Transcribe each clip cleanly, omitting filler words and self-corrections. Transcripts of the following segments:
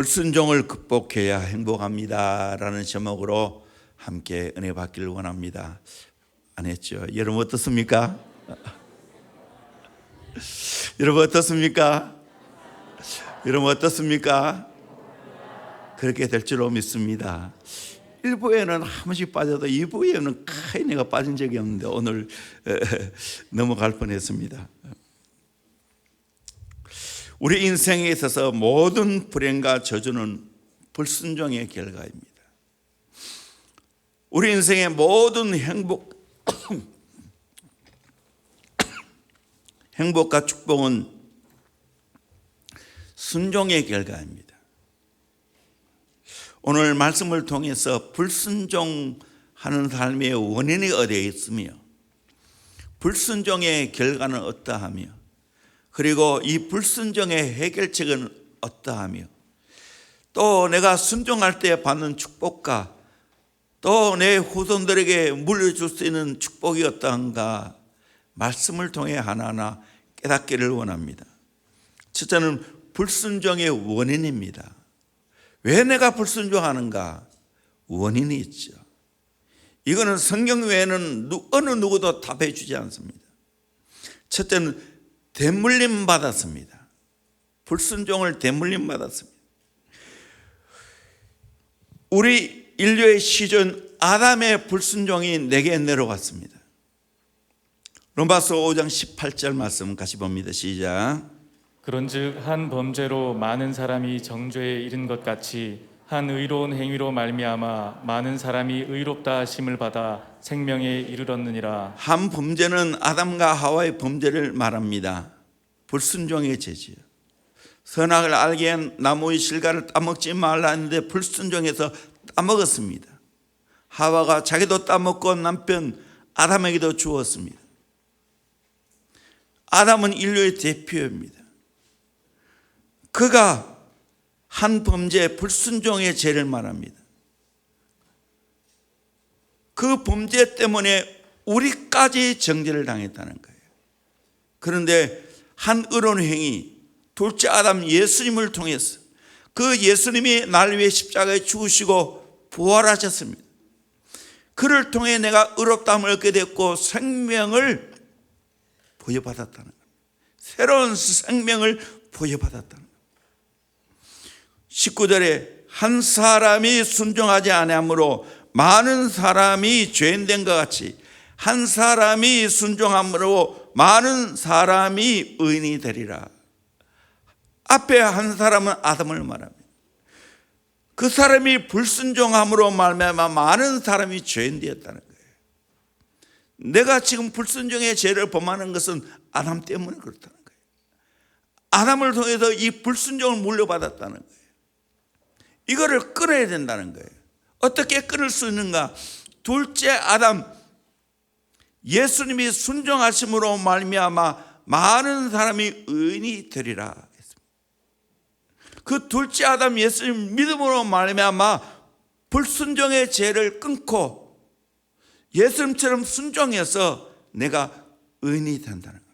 불순종을 극복해야 행복합니다 라는 제목으로 함께 은혜 받기를 원합니다. 안 했죠? 여러분 어떻습니까? 여러분 어떻습니까? 여러분 어떻습니까? 그렇게 될 줄로 믿습니다. 1부에는 한 번씩 빠져도 2부에는 거의 내가 빠진 적이 없는데 오늘 넘어갈 뻔했습니다. 우리 인생에 있어서 모든 불행과 저주는 불순종의 결과입니다. 우리 인생의 모든 행복과 축복은 순종의 결과입니다. 오늘 말씀을 통해서 불순종하는 삶의 원인이 어디에 있으며 불순종의 결과는 어떠하며 그리고 이 불순종의 해결책은 어떠하며 또 내가 순종할 때 받는 축복과 또 내 후손들에게 물려줄 수 있는 축복이 어떠한가 말씀을 통해 하나하나 깨닫기를 원합니다. 첫째는 불순종의 원인입니다. 왜 내가 불순종하는가? 원인이 있죠. 이거는 성경 외에는 어느 누구도 답해 주지 않습니다. 첫째는 대물림 받았습니다. 불순종을 대물림 받았습니다. 우리 인류의 시준 아담의 불순종이 내게 내려왔습니다. 로마서 5장 18절 말씀 같이 봅니다. 시작. 그런즉 한 범죄로 많은 사람이 정죄에 이른 것 같이 한 의로운 행위로 말미암아 많은 사람이 의롭다 하심을 받아 생명에 이르렀느니라. 한 범죄는 아담과 하와의 범죄를 말합니다. 불순종의 죄지요. 선악을 알게 한 나무의 실과를 따먹지 말라 했는데 불순종해서 따먹었습니다. 하와가 자기도 따먹고 남편 아담에게도 주었습니다. 아담은 인류의 대표입니다. 그가 한 범죄 불순종의 죄를 말합니다. 그 범죄 때문에 우리까지 정죄를 당했다는 거예요. 그런데 한 의로운 행위, 둘째 아담 예수님을 통해서 그 예수님이 날 위해 십자가에 죽으시고 부활하셨습니다. 그를 통해 내가 의롭다함을 얻게 됐고 생명을 부여받았다는 겁니다. 새로운 생명을 부여받았다는 겁니다. 19절에 한 사람이 순종하지 아니함으로 많은 사람이 죄인된 것 같이 한 사람이 순종함으로 많은 사람이 의인이 되리라. 앞에 한 사람은 아담을 말합니다. 그 사람이 불순종함으로 말미암아 많은 사람이 죄인 되었다는 거예요. 내가 지금 불순종의 죄를 범하는 것은 아담 때문에 그렇다는 거예요. 아담을 통해서 이 불순종을 물려받았다는 거예요. 이거를 끊어야 된다는 거예요. 어떻게 끊을 수 있는가? 둘째 아담 예수님이 순종하심으로 말미암아 많은 사람이 의인이 되리라 했습니다. 그 둘째 아담 예수님 믿음으로 말미암아 불순종의 죄를 끊고 예수님처럼 순종해서 내가 의인이 된다는 겁니다.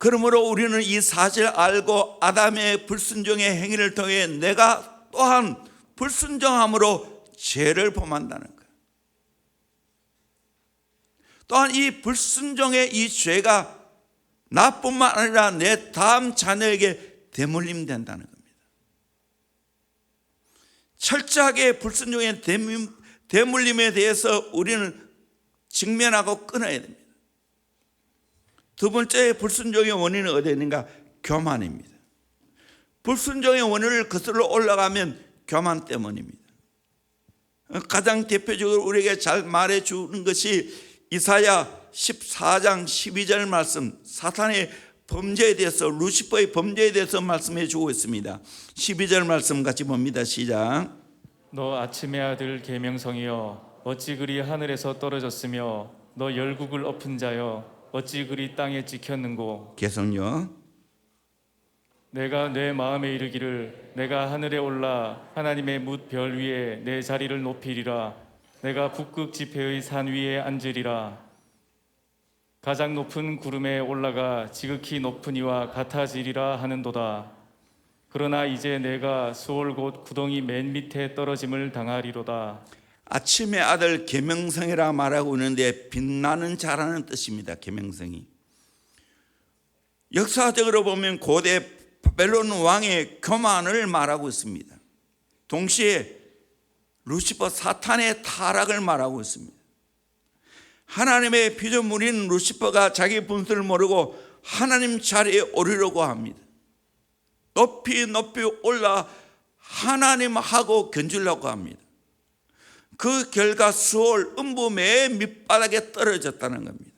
그러므로 우리는 이 사실을 알고 아담의 불순종의 행위를 통해 내가 또한 불순종함으로 죄를 범한다는 거예요. 또한 이 불순종의 이 죄가 나뿐만 아니라 내 다음 자녀에게 대물림된다는 겁니다. 철저하게 불순종의 대물림에 대해서 우리는 직면하고 끊어야 됩니다. 두 번째 불순종의 원인은 어디에 있는가? 교만입니다. 불순종의 원인을 거슬러 올라가면 교만 때문입니다. 가장 대표적으로 우리에게 잘 말해주는 것이 이사야 14장 12절 말씀, 사탄의 범죄에 대해서 루시퍼의 범죄에 대해서 말씀해 주고 있습니다. 12절 말씀 같이 봅니다. 시작. 너 아침의 아들 계명성이여 어찌 그리 하늘에서 떨어졌으며 너 열국을 엎은 자여 어찌 그리 땅에 찍혔는고. 계속요. 내가 내 마음에 이르기를 내가 하늘에 올라 하나님의 뭇 별 위에 내 자리를 높이리라. 내가 북극 지폐의 산 위에 앉으리라. 가장 높은 구름에 올라가 지극히 높은 이와 같아지리라 하는도다. 그러나 이제 내가 수월 곧 구덩이 맨 밑에 떨어짐을 당하리로다. 아침의 아들 계명성이라 말하고 있는데 빛나는 자라는 뜻입니다. 계명성이. 역사적으로 보면 고대 바벨론 왕의 교만을 말하고 있습니다. 동시에 루시퍼 사탄의 타락을 말하고 있습니다. 하나님의 피조물인 루시퍼가 자기 분수를 모르고 하나님 자리에 오르려고 합니다. 높이 높이 올라 하나님하고 견주려고 합니다. 그 결과 수월 음부 맨 밑바닥에 떨어졌다는 겁니다.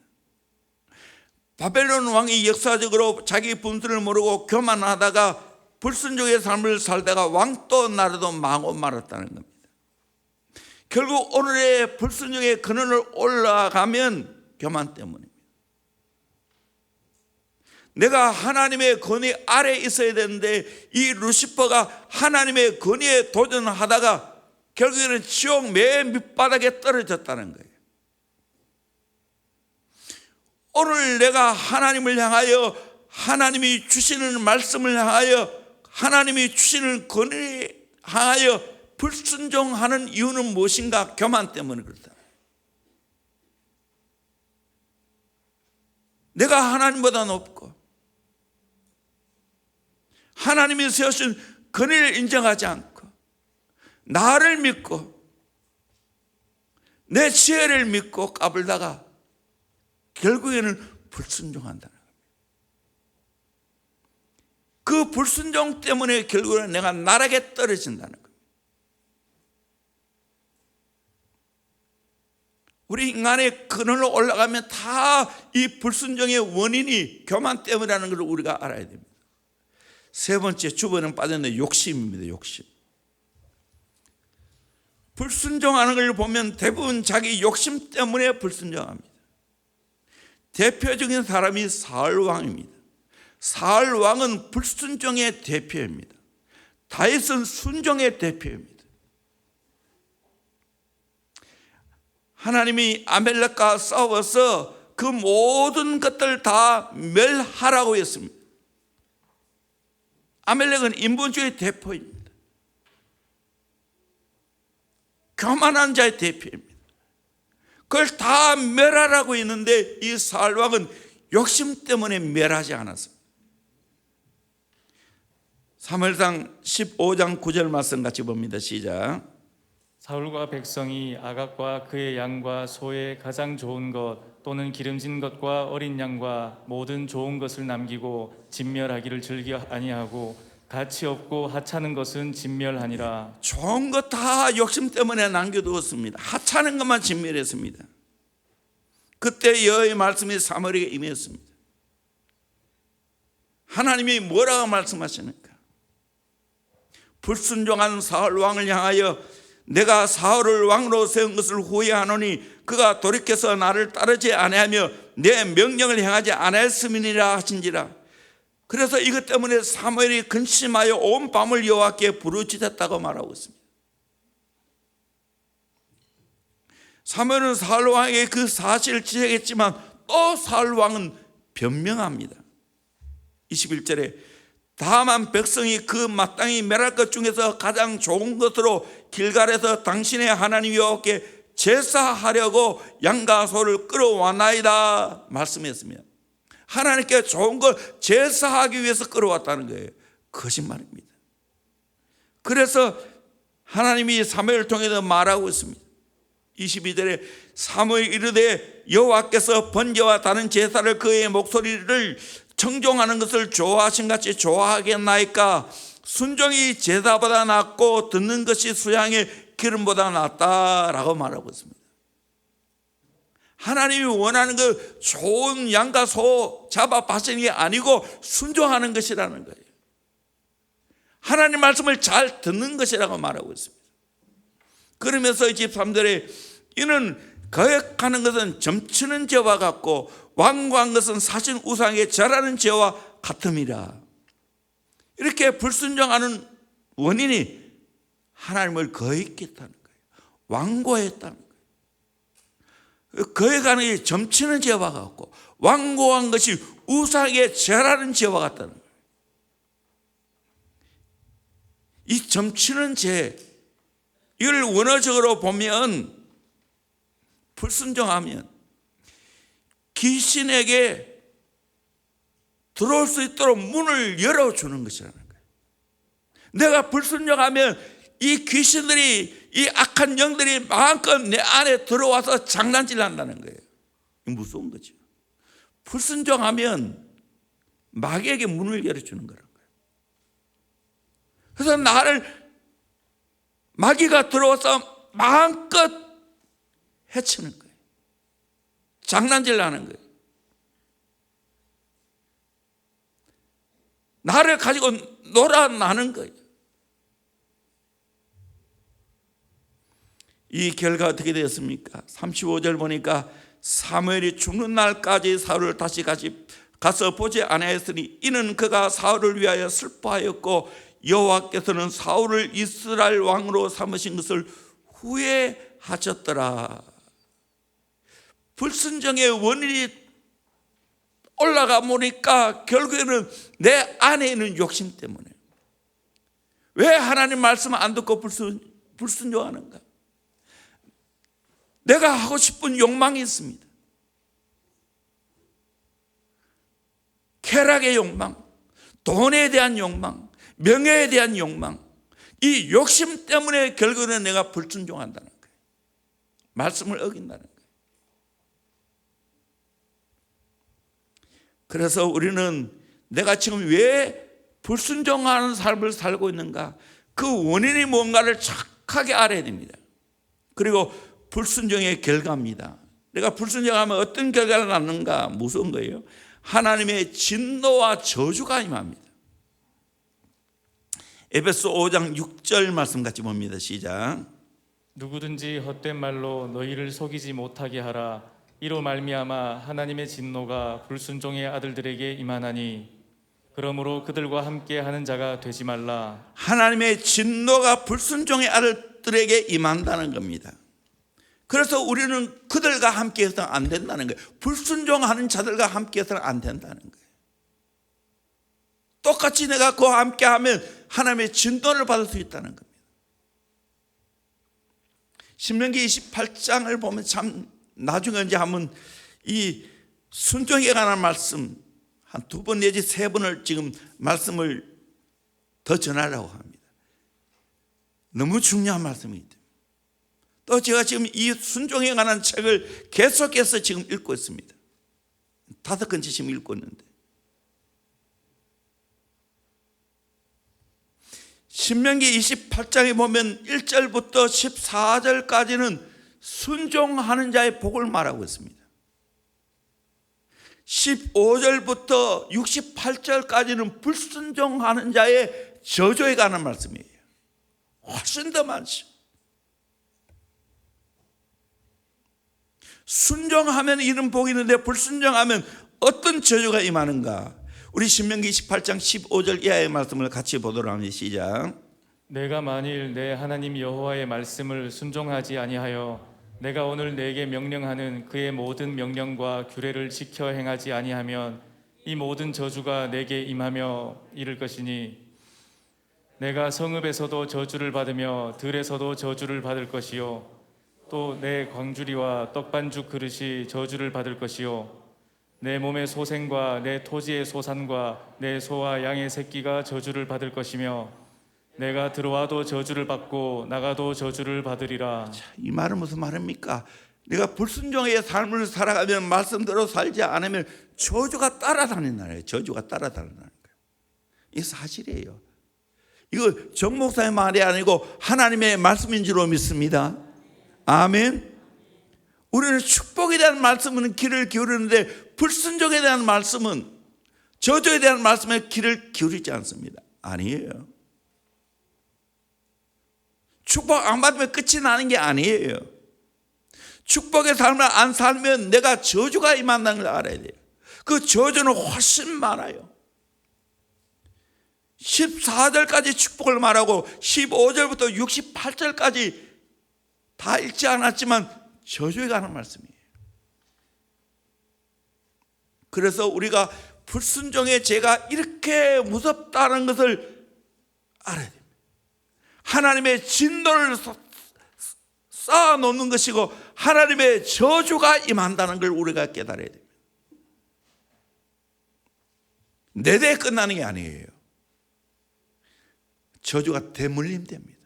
바벨론 왕이 역사적으로 자기 분수를 모르고 교만하다가 불순종의 삶을 살다가 왕도 나라도 망하고 말았다는 겁니다. 결국 오늘의 불순종의 근원을 올라가면 교만 때문입니다. 내가 하나님의 권위 아래에 있어야 되는데 이 루시퍼가 하나님의 권위에 도전하다가 결국에는 지옥 맨 밑바닥에 떨어졌다는 거예요. 오늘 내가 하나님을 향하여 하나님이 주시는 말씀을 향하여 하나님이 주시는 권위에 향하여 불순종하는 이유는 무엇인가? 교만 때문에 그렇다. 내가 하나님보다 높고 하나님이 세우신 권위를 인정하지 않고 나를 믿고 내 지혜를 믿고 까불다가 결국에는 불순종한다는 겁니다. 그 불순종 때문에 결국에는 내가 나락에 떨어진다는 겁니다. 우리 인간의 근원으로 올라가면 다 이 불순종의 원인이 교만 때문이라는 걸 우리가 알아야 됩니다. 세 번째 주번은 빠졌는데 욕심입니다. 욕심. 불순종하는 걸 보면 대부분 자기 욕심 때문에 불순종합니다. 대표적인 사람이 사울 왕입니다. 사울 왕은 불순종의 대표입니다. 다윗은 순종의 대표입니다. 하나님이 아멜렉과 싸워서 그 모든 것들 다 멸하라고 했습니다. 아멜렉은 인본주의 대표입니다. 교만한 자의 대표입니다. 그걸 다 멸하라고 했는데 이 사울 왕은 욕심 때문에 멸하지 않았습니다. 사무엘상 15장 9절 말씀 같이 봅니다. 시작. 사울과 백성이 아각과 그의 양과 소의 가장 좋은 것 또는 기름진 것과 어린 양과 모든 좋은 것을 남기고 진멸하기를 즐겨 아니하고 가치 없고 하찮은 것은 진멸하니라. 좋은 것 다 욕심 때문에 남겨두었습니다. 하찮은 것만 진멸했습니다. 그때 여호와의 말씀이 사무엘에게 임했습니다. 하나님이 뭐라고 말씀하시는가? 불순종한 사울 왕을 향하여 내가 사울을 왕으로 세운 것을 후회하노니 그가 돌이켜서 나를 따르지 아니하며 내 명령을 행하지 아니하였음이니라 하신지라. 그래서 이것 때문에 사무엘이 근심하여 온 밤을 여호와께 부르짖었다고 말하고 있습니다. 사무엘은 사울 왕에게 그 사실을 지적했지만 또 사울 왕은 변명합니다. 21절에 다만 백성이 그 마땅히 멸할 것 중에서 가장 좋은 것으로 길갈에서 당신의 하나님 여호와께 제사하려고 양과 소를 끌어왔나이다 말씀했습니다. 하나님께 좋은 걸 제사하기 위해서 끌어왔다는 거예요. 거짓말입니다. 그래서 하나님이 사무엘을 통해서 말하고 있습니다. 22절에 사무엘이 이르되 여호와께서 번제와 다른 제사를 그의 목소리를 청종하는 것을 좋아하신 같이 좋아하겠나이까? 순종이 제사보다 낫고 듣는 것이 수양의 기름보다 낫다라고 말하고 있습니다. 하나님이 원하는 그 좋은 양과 소 잡아 바치는 게 아니고 순종하는 것이라는 거예요. 하나님 말씀을 잘 듣는 것이라고 말하고 있습니다. 그러면서 23절에 이는 거역하는 것은 점치는 죄와 같고 완고한 것은 사신 우상에 절하는 죄와 같음이라. 이렇게 불순종하는 원인이 하나님을 거역했다는 거예요. 완고했다는 거예요. 거역하는 게 점치는 죄와 같고 완고한 것이 우상에 절하는 죄와 같다는 거예요. 이 점치는 죄, 이걸 원어적으로 보면 불순종하면 귀신에게 들어올 수 있도록 문을 열어주는 것이라는 거예요. 내가 불순종하면 이 귀신들이, 이 악한 영들이 마음껏 내 안에 들어와서 장난질 한다는 거예요. 무서운 거죠. 불순종하면 마귀에게 문을 열어주는 거라는 거예요. 그래서 나를 마귀가 들어와서 마음껏 해치는 거예요. 장난질 하는 거예요. 나를 가지고 놀아나는 거예요. 이 결과 어떻게 되었습니까? 35절 보니까 사무엘이 죽는 날까지 사울을 다시 가서 보지 아니하였으니 이는 그가 사울을 위하여 슬퍼하였고 여호와께서는 사울을 이스라엘 왕으로 삼으신 것을 후회하셨더라. 불순종의 원인이 올라가 보니까 결국에는 내 안에 있는 욕심 때문에, 왜 하나님 말씀 안 듣고 불순종하는가? 내가 하고 싶은 욕망이 있습니다. 쾌락의 욕망, 돈에 대한 욕망, 명예에 대한 욕망, 이 욕심 때문에 결국에는 내가 불순종한다는 거예요. 말씀을 어긴다는 거예요. 그래서 우리는 내가 지금 왜 불순종하는 삶을 살고 있는가, 그 원인이 뭔가를 정확하게 알아야 됩니다. 그리고 불순종의 결과입니다. 내가 불순종하면 어떤 결과를 낳는가? 무서운 거예요. 하나님의 진노와 저주가 임합니다. 에베소 5장 6절 말씀 같이 봅니다. 시작. 누구든지 헛된 말로 너희를 속이지 못하게 하라. 이로 말미암아 하나님의 진노가 불순종의 아들들에게 임하나니 그러므로 그들과 함께 하는 자가 되지 말라. 하나님의 진노가 불순종의 아들들에게 임한다는 겁니다. 그래서 우리는 그들과 함께 해서는 안 된다는 거예요. 불순종하는 자들과 함께 해서는 안 된다는 거예요. 똑같이 내가 그와 함께 하면 하나님의 진노를 받을 수 있다는 겁니다. 신명기 28장을 보면 참 나중에 이제 한번 이 순종에 관한 말씀 한 2번 내지 3번을 지금 말씀을 더 전하려고 합니다. 너무 중요한 말씀이기 때문에. 또 제가 지금 이 순종에 관한 책을 계속해서 지금 읽고 있습니다. 5권째 지금 읽고 있는데, 신명기 28장에 보면 1절부터 14절까지는 순종하는 자의 복을 말하고 있습니다. 15절부터 68절까지는 불순종하는 자의 저주에 관한 말씀이에요. 훨씬 더 많죠. 순종하면 이런 복이 있는데 불순종하면 어떤 저주가 임하는가? 우리 신명기 28장 15절 이하의 말씀을 같이 보도록 합니다. 시작. 내가 만일 내 하나님 여호와의 말씀을 순종하지 아니하여 내가 오늘 내게 명령하는 그의 모든 명령과 규례를 지켜 행하지 아니하면 이 모든 저주가 내게 임하며 이를 것이니 내가 성읍에서도 저주를 받으며 들에서도 저주를 받을 것이요 또 내 광주리와 떡반죽 그릇이 저주를 받을 것이요 내 몸의 소생과 내 토지의 소산과 내 소와 양의 새끼가 저주를 받을 것이며 내가 들어와도 저주를 받고 나가도 저주를 받으리라. 이 말은 무슨 말입니까? 내가 불순종의 삶을 살아가면 말씀대로 살지 않으면 저주가 따라다닌다는 거예요. 저주가 따라다닌다는 거예요. 이게 사실이에요. 이거 정 목사의 말이 아니고 하나님의 말씀인 줄로 믿습니다. 아멘. 우리는 축복에 대한 말씀은 귀를 기울이는데 불순종에 대한 말씀은, 저주에 대한 말씀에 귀를 기울이지 않습니다. 아니에요. 축복 안 받으면 끝이 나는 게 아니에요. 축복의 삶을 안 살면 내가 저주가 임한다는 걸 알아야 돼요. 그 저주는 훨씬 많아요. 14절까지 축복을 말하고 15절부터 68절까지 다 읽지 않았지만 저주에 관한 말씀이에요. 그래서 우리가 불순종의 죄가 이렇게 무섭다는 것을 알아야 됩니다. 하나님의 진노를 쌓아놓는 것이고 하나님의 저주가 임한다는 걸 우리가 깨달아야 됩니다. 내대 끝나는 게 아니에요. 저주가 대물림됩니다.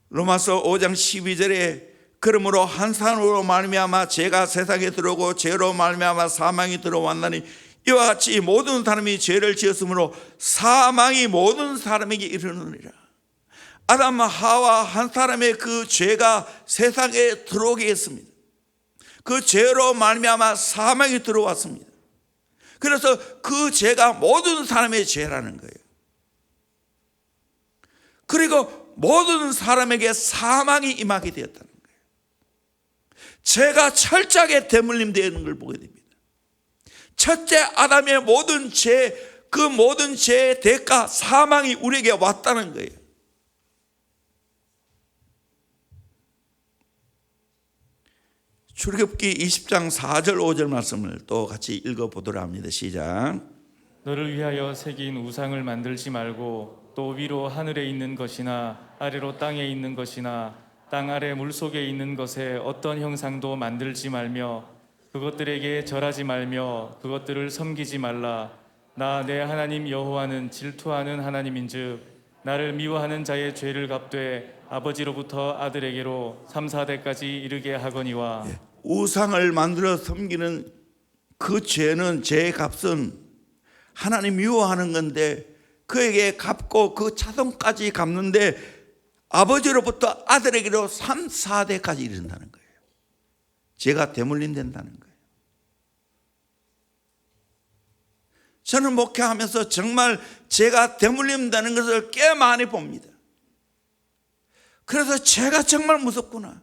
로마서 5장 12절에 그러므로 한 사람으로 말미암아 죄가 세상에 들어오고 죄로 말미암아 사망이 들어왔나니 이와 같이 모든 사람이 죄를 지었으므로 사망이 모든 사람에게 이르느니라. 아담 하와 한 사람의 그 죄가 세상에 들어오게 했습니다. 그 죄로 말미암아 사망이 들어왔습니다. 그래서 그 죄가 모든 사람의 죄라는 거예요. 그리고 모든 사람에게 사망이 임하게 되었다는 거예요. 죄가 철저하게 대물림되는 걸 보게 됩니다. 첫째 아담의 모든 죄, 그 모든 죄의 대가 사망이 우리에게 왔다는 거예요. 출애굽기 20장 4절 5절 말씀을 또 같이 읽어보도록 합니다. 시작. 너를 위하여 새긴 우상을 만들지 말고 또 위로 하늘에 있는 것이나 아래로 땅에 있는 것이나 땅 아래 물속에 있는 것에 어떤 형상도 만들지 말며 그것들에게 절하지 말며 그것들을 섬기지 말라. 나 내 하나님 여호와는 질투하는 하나님인즉 나를 미워하는 자의 죄를 갚되 아버지로부터 아들에게로 3, 4대까지 이르게 하거니와. 우상을 만들어 섬기는 그 죄는, 죄의 값은 하나님 미워하는 건데 그에게 갚고 그 자손까지 갚는데 아버지로부터 아들에게로 3, 4대까지 이른다는 거예요. 죄가 대물림된다는 거예요. 저는 목회하면서 정말 죄가 대물림되는 것을 꽤 많이 봅니다. 그래서 죄가 정말 무섭구나.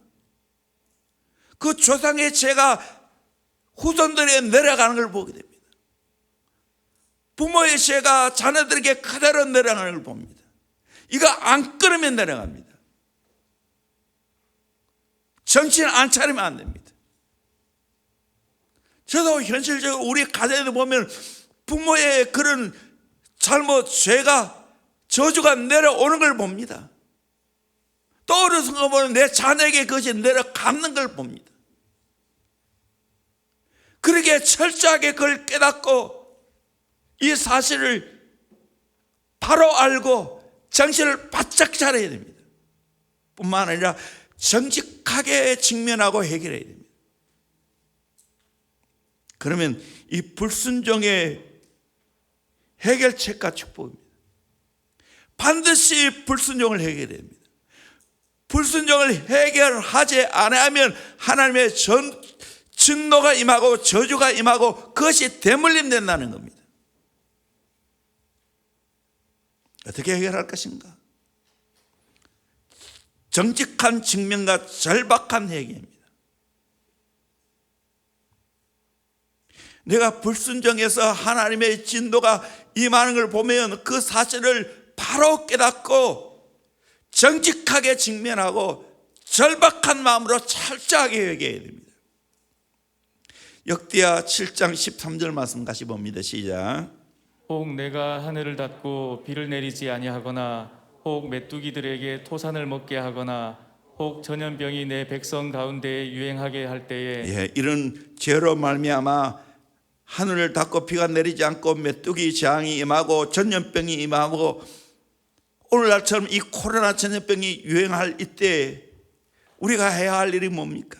그 조상의 죄가 후손들에게 내려가는 걸 보게 됩니다. 부모의 죄가 자녀들에게 그대로 내려가는 걸 봅니다. 이거 안 끊으면 내려갑니다. 정신 안 차리면 안 됩니다. 저도 현실적으로 우리 가정에 보면 부모의 그런 잘못, 죄가, 저주가 내려오는 걸 봅니다. 또 어느 순간 보면 내 자녀에게 그것이 내려가는 걸 봅니다. 그렇게 철저하게 그걸 깨닫고 이 사실을 바로 알고 정신을 바짝 차려야 됩니다. 뿐만 아니라 정직하게 직면하고 해결해야 됩니다. 그러면 이 불순종의 해결책과 축복입니다. 반드시 불순종을 해결해야 됩니다. 불순종을 해결하지 않으면 하나님의 진노가 임하고 저주가 임하고 그것이 대물림된다는 겁니다. 어떻게 해결할 것인가? 정직한 직면과 절박한 해결입니다. 내가 불순종해서 하나님의 진노가 임하는 걸 보면 그 사실을 바로 깨닫고 정직하게 직면하고 절박한 마음으로 철저하게 회개해야 됩니다. 역대하 7장 13절 말씀 같이 봅니다. 시작. 혹 내가 하늘을 닫고 비를 내리지 아니하거나 혹 메뚜기들에게 토산을 먹게 하거나 혹 전염병이 내 백성 가운데에 유행하게 할 때에 이런 죄로 말미암아 하늘을 닫고 비가 내리지 않고 메뚜기 재앙이 임하고 전염병이 임하고 오늘날처럼 이 코로나 전염병이 유행할 이때 우리가 해야 할 일이 뭡니까?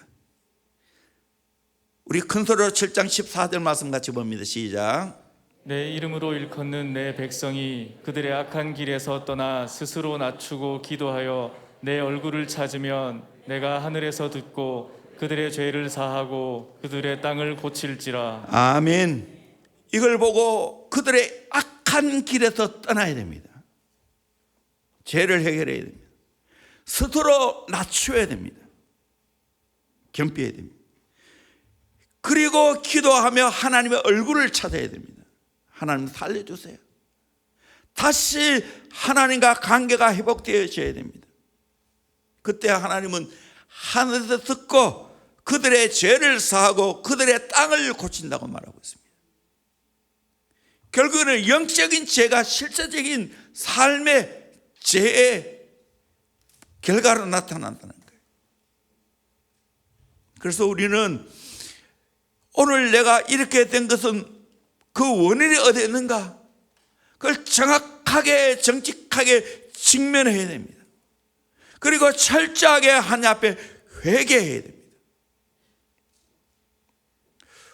우리 큰소리로 7장 14절 말씀 같이 봅니다. 시작. 내 이름으로 일컫는 내 백성이 그들의 악한 길에서 떠나 스스로 낮추고 기도하여 내 얼굴을 찾으면 내가 하늘에서 듣고 그들의 죄를 사하고 그들의 땅을 고칠지라. 아멘. 이걸 보고 그들의 악한 길에서 떠나야 됩니다. 죄를 해결해야 됩니다. 스스로 낮춰야 됩니다. 겸비해야 됩니다. 그리고 기도하며 하나님의 얼굴을 찾아야 됩니다. 하나님 살려주세요. 다시 하나님과 관계가 회복되어져야 됩니다. 그때 하나님은 하늘에서 듣고 그들의 죄를 사하고 그들의 땅을 고친다고 말하고 있습니다. 결국에는 영적인 죄가 실제적인 삶의 죄의 결과로 나타난다는 거예요. 그래서 우리는 오늘 내가 이렇게 된 것은 그 원인이 어디에 있는가? 그걸 정확하게 정직하게 직면해야 됩니다. 그리고 철저하게 하나님 앞에 회개해야 됩니다.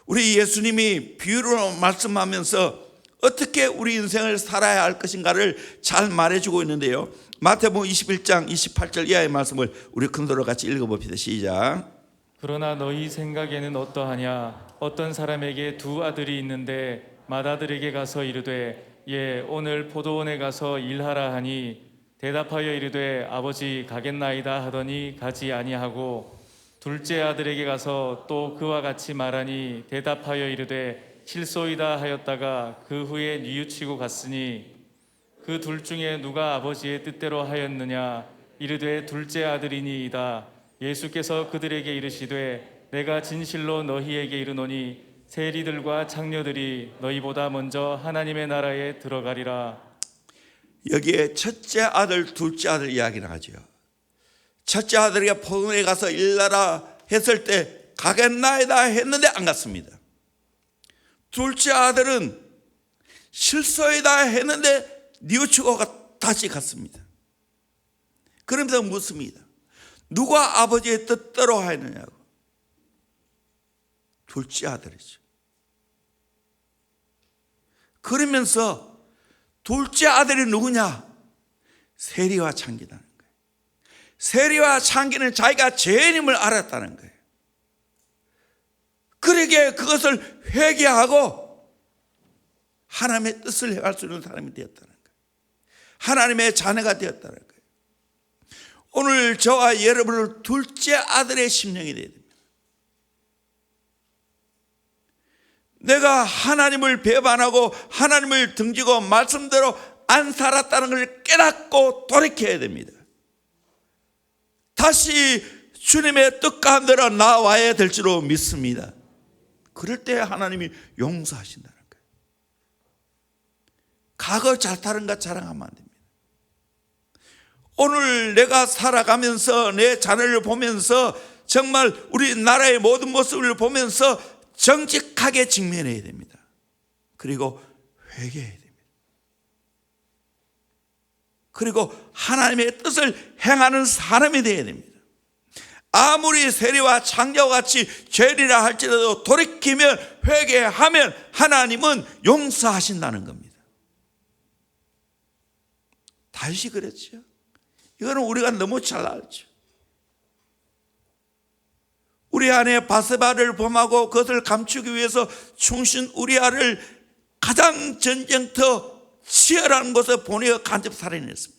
우리 예수님이 비유로 말씀하면서 어떻게 우리 인생을 살아야 할 것인가를 잘 말해주고 있는데요, 마태복음 21장 28절 이하의 말씀을 우리 큰소리로 같이 읽어봅시다. 시작. 그러나 너희 생각에는 어떠하냐? 어떤 사람에게 두 아들이 있는데 맏아들에게 가서 이르되 예 오늘 포도원에 가서 일하라 하니 대답하여 이르되 아버지 가겠나이다 하더니 가지 아니하고 둘째 아들에게 가서 또 그와 같이 말하니 대답하여 이르되 실소이다 하였다가 그 후에 뉘우치고 갔으니 그 둘 중에 누가 아버지의 뜻대로 하였느냐? 이르되 둘째 아들이니이다. 예수께서 그들에게 이르시되 내가 진실로 너희에게 이르노니 세리들과 장녀들이 너희보다 먼저 하나님의 나라에 들어가리라. 여기에 첫째 아들, 둘째 아들 이야기 나가죠. 첫째 아들에게 포도원에 가서 일하라 했을 때 가겠나이다 했는데 안 갔습니다. 둘째 아들은 실소이다 했는데 뉘우치고 다시 갔습니다. 그러면서 묻습니다. 누가 아버지의 뜻대로 하였느냐고. 둘째 아들이죠. 그러면서 둘째 아들이 누구냐? 세리와 창기라는 거예요. 세리와 창기는 자기가 죄인임을 알았다는 거예요. 그러기에 그것을 회개하고 하나님의 뜻을 행할 수 있는 사람이 되었다는 거예요. 하나님의 자녀가 되었다는 거예요. 오늘 저와 여러분을 둘째 아들의 심령이 되어야 됩니다. 내가 하나님을 배반하고 하나님을 등지고 말씀대로 안 살았다는 걸 깨닫고 돌이켜야 됩니다. 다시 주님의 뜻 가운데로 나와야 될 줄로 믿습니다. 그럴 때 하나님이 용서하신다는 거예요. 과거 잘 타는 것 자랑하면 안 됩니다. 오늘 내가 살아가면서 내 자녀를 보면서 정말 우리 나라의 모든 모습을 보면서 정직하게 직면해야 됩니다. 그리고 회개해야 됩니다. 그리고 하나님의 뜻을 행하는 사람이 되어야 됩니다. 아무리 세리와 창녀와 같이 죄리라 할지라도 돌이키면 회개하면 하나님은 용서하신다는 겁니다. 다윗이 그랬죠. 이거는 우리가 너무 잘 알죠. 우리 안에 바세바를 범하고 그것을 감추기 위해서 충신 우리아를 가장 전쟁터 치열한 곳에 보내어 간접 살인했습니다.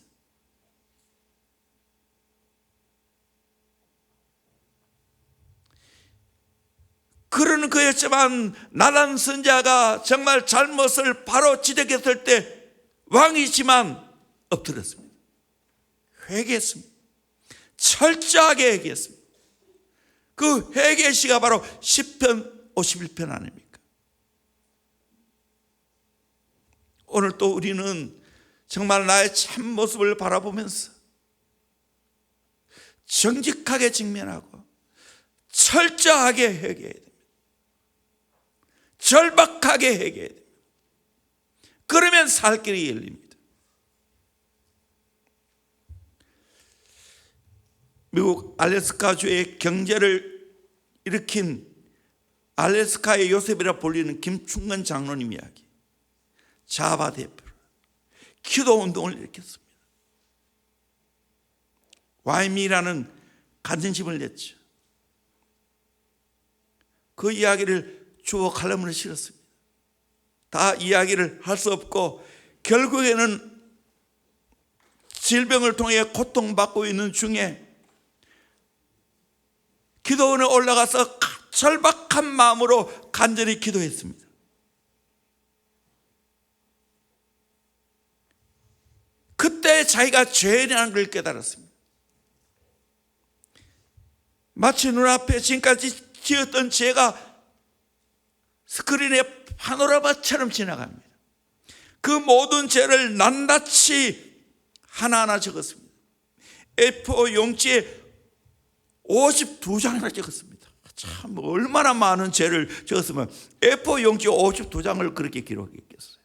그런 그였지만 나단 선지자가 정말 잘못을 바로 지적했을 때 왕이지만 엎드렸습니다. 회개했습니다. 철저하게 회개했습니다. 그 회개의 시가 바로 시편 51편 아닙니까? 오늘 또 우리는 정말 나의 참 모습을 바라보면서 정직하게 직면하고 철저하게 회개해야 됩니다. 절박하게 회개해야 됩니다. 그러면 살 길이 열립니다. 미국 알래스카주의 경제를 일으킨 알래스카의 요셉이라 불리는 김충건 장로님 이야기. 자바 대표로 기도운동을 일으켰습니다. 와이미라는 간증집을 냈죠. 그 이야기를 주어 칼럼으로 실었습니다. 다 이야기를 할 수 없고 결국에는 질병을 통해 고통받고 있는 중에 기도원에 올라가서 절박한 마음으로 간절히 기도했습니다. 그때 자기가 죄인이라는 걸 깨달았습니다. 마치 눈앞에 지금까지 지었던 죄가 스크린의 파노라마처럼 지나갑니다. 그 모든 죄를 낱낱이 하나하나 적었습니다. A4 용지에 52장이나 적었습니다. 참 얼마나 많은 죄를 적었으면 A4 용지 52장을 그렇게 기록했겠어요.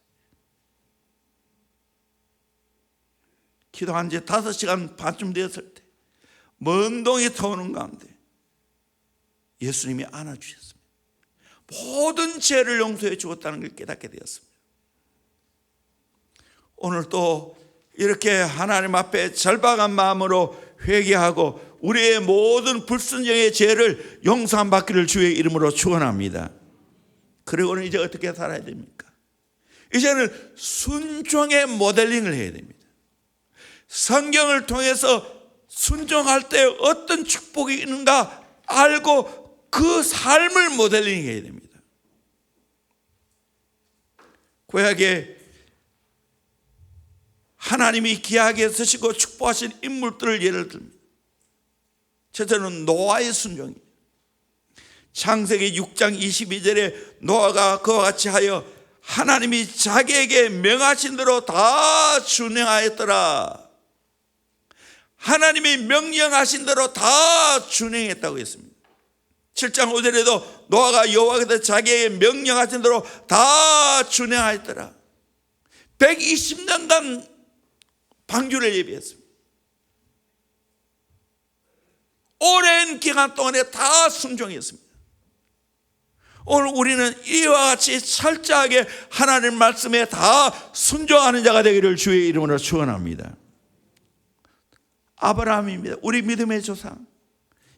기도한 지 5시간 반쯤 되었을 때 먼 동이 터오는 가운데 예수님이 안아주셨습니다. 모든 죄를 용서해 주었다는 걸 깨닫게 되었습니다. 오늘 또 이렇게 하나님 앞에 절박한 마음으로 회개하고 우리의 모든 불순종의 죄를 용서함 받기를 주의 이름으로 축원합니다. 그리고는 이제 어떻게 살아야 됩니까? 이제는 순종의 모델링을 해야 됩니다. 성경을 통해서 순종할 때 어떤 축복이 있는가 알고 그 삶을 모델링 해야 됩니다. 구약에 하나님이 귀하게 쓰시고 축복하신 인물들을 예를 듭니다. 첫째는 노아의 순종입니다. 창세기 6장 22절에 노아가 그와 같이 하여 하나님이 자기에게 명하신 대로 다 준행하였더라. 하나님이 명령하신 대로 다 준행했다고 했습니다. 7장 5절에도 노아가 여호와께서 자기에게 명령하신 대로 다 준행하였더라. 120년간 방주를 예비했습니다. 오랜 기간 동안에 다 순종했습니다. 오늘 우리는 이와 같이 철저하게 하나님 말씀에 다 순종하는 자가 되기를 주의 이름으로 축원합니다. 아브라함입니다. 우리 믿음의 조상.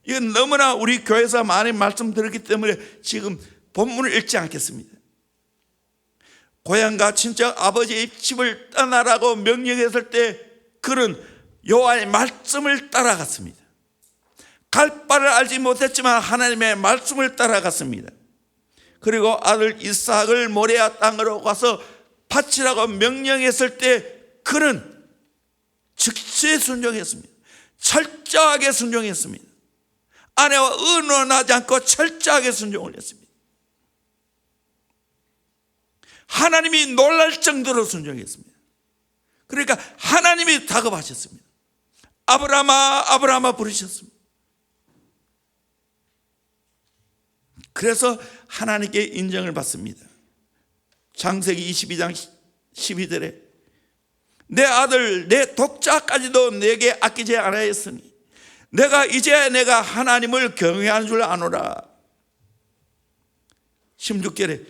이건 너무나 우리 교회에서 많이 말씀 들었기 때문에 지금 본문을 읽지 않겠습니다. 고향과 친척 아버지의 집을 떠나라고 명령했을 때 그는 여호와의 말씀을 따라갔습니다. 갈 바를 알지 못했지만 하나님의 말씀을 따라갔습니다. 그리고 아들 이삭을 모레아 땅으로 가서 바치라고 명령했을 때 그는 즉시 순종했습니다. 철저하게 순종했습니다. 아내와 의논하지 않고 철저하게 순종을 했습니다. 하나님이 놀랄 정도로 순종했습니다. 그러니까 하나님이 다급하셨습니다. 아브라함아 아브라함아 부르셨습니다. 그래서 하나님께 인정을 받습니다. 창세기 22장 12절에 내 아들 내 독자까지도 내게 아끼지 않았으니 내가 이제 내가 하나님을 경외하는 줄 아노라. 16절에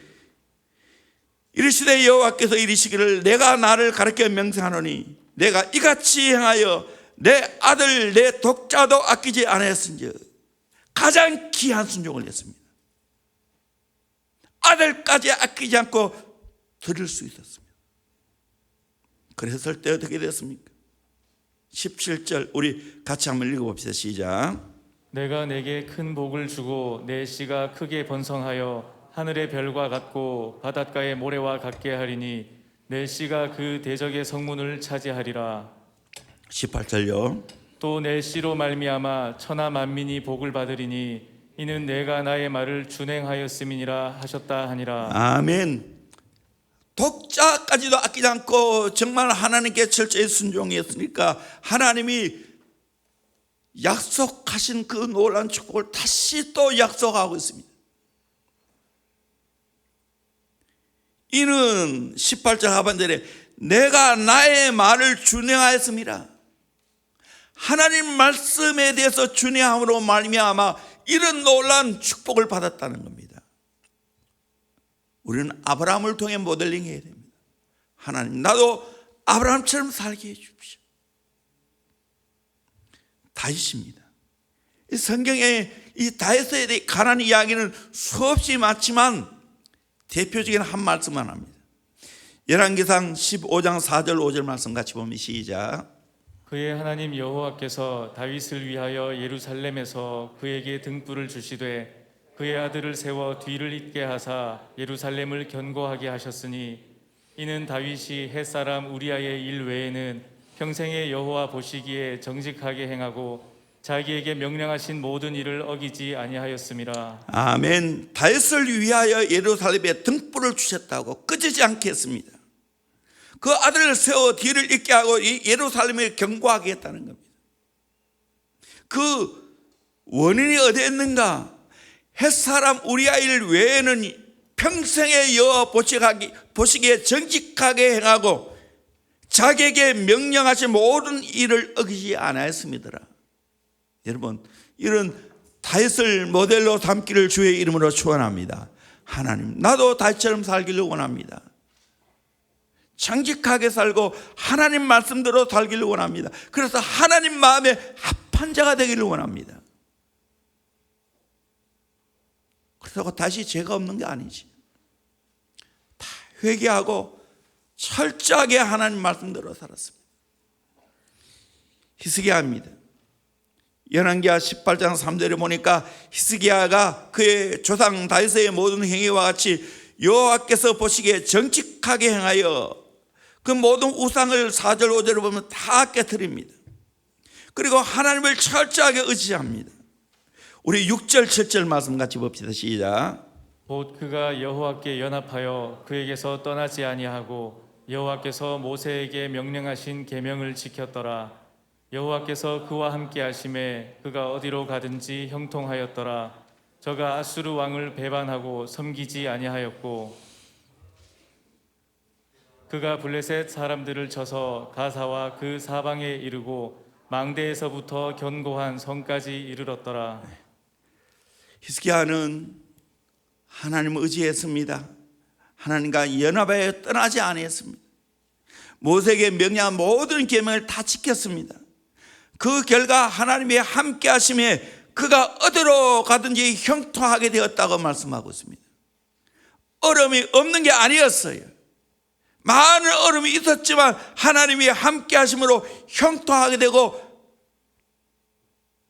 이르시되 여호와께서 이르시기를 내가 나를 가르쳐 명세하노니 내가 이같이 행하여 내 아들 내 독자도 아끼지 않았은즉 가장 귀한 순종을 했습니다. 아들까지 아끼지 않고 드릴 수 있었습니다. 그랬을 때 어떻게 됐습니까? 17절 우리 같이 한번 읽어봅시다. 시작. 내가 내게 큰 복을 주고 내 씨가 크게 번성하여 하늘의 별과 같고 바닷가의 모래와 같게 하리니 내 씨가 그 대적의 성문을 차지하리라. 18절요. 또 내 씨로 말미암아 천하 만민이 복을 받으리니 이는 내가 나의 말을 준행하였음이니라 하셨다 하니라. 아멘. 독자까지도 아끼지 않고 정말 하나님께 철저히 순종했으니까 하나님이 약속하신 그 놀라운 축복을 다시 또 약속하고 있습니다. 이는 18절 하반절에 내가 나의 말을 준행하였음이라. 하나님 말씀에 대해서 준행함으로 말미암아 이런 놀라운 축복을 받았다는 겁니다. 우리는 아브라함을 통해 모델링 해야 됩니다. 하나님 나도 아브라함처럼 살게 해 주십시오. 다윗입니다. 이 성경에 이 다윗에 대해 관한 이야기는 수없이 많지만 대표적인 한 말씀만 합니다. 열왕기상 15장 4절 5절 말씀 같이 보면 시작. 그의 하나님 여호와께서 다윗을 위하여 예루살렘에서 그에게 등불을 주시되 그의 아들을 세워 뒤를 잇게 하사 예루살렘을 견고하게 하셨으니 이는 다윗이 햇사람 우리아의 일 외에는 평생에 여호와 보시기에 정직하게 행하고 자기에게 명령하신 모든 일을 어기지 아니하였음이라. 아멘. 다윗을 위하여 예루살렘에 등불을 주셨다고 꺼지지 않게 했습니다. 그 아들을 세워 뒤를 잇게 하고 예루살렘을 경고하게 했다는 겁니다. 그 원인이 어디에 있는가? 햇사람 우리아일 외에는 평생에 여호와 보시기에 정직하게 행하고 자기에게 명령하신 모든 일을 어기지 않았습니다. 여러분, 이런 다윗을 모델로 삼기를 주의 이름으로 축원합니다. 하나님, 나도 다윗처럼 살기를 원합니다. 정직하게 살고 하나님 말씀대로 살기를 원합니다. 그래서 하나님 마음에 합한 자가 되기를 원합니다. 그렇다고 다시 죄가 없는 게 아니지. 다 회개하고 철저하게 하나님 말씀대로 살았습니다. 히스기야입니다. 열왕기하 18장 3절에 보니까 히스기야가 그의 조상 다윗의 모든 행위와 같이 여호와께서 보시기에 정직하게 행하여 그 모든 우상을 4절 5절을 보면 다 깨트립니다. 그리고 하나님을 철저하게 의지합니다. 우리 6절 7절 말씀 같이 봅시다. 시작. 곧 그가 여호와께 연합하여 그에게서 떠나지 아니하고 여호와께서 모세에게 명령하신 계명을 지켰더라. 여호와께서 그와 함께 하심에 그가 어디로 가든지 형통하였더라. 저가 아수르 왕을 배반하고 섬기지 아니하였고 그가 블레셋 사람들을 쳐서 가사와 그 사방에 이르고 망대에서부터 견고한 성까지 이르렀더라. 히스기야는 하나님을 의지했습니다. 하나님과 연합하여 떠나지 아니했습니다. 모세에게 명령한 모든 계명을 다 지켰습니다. 그 결과 하나님이 함께 하심에 그가 어디로 가든지 형통하게 되었다고 말씀하고 있습니다. 어려움이 없는 게 아니었어요. 많은 어려움이 있었지만 하나님이 함께 하심으로 형통하게 되고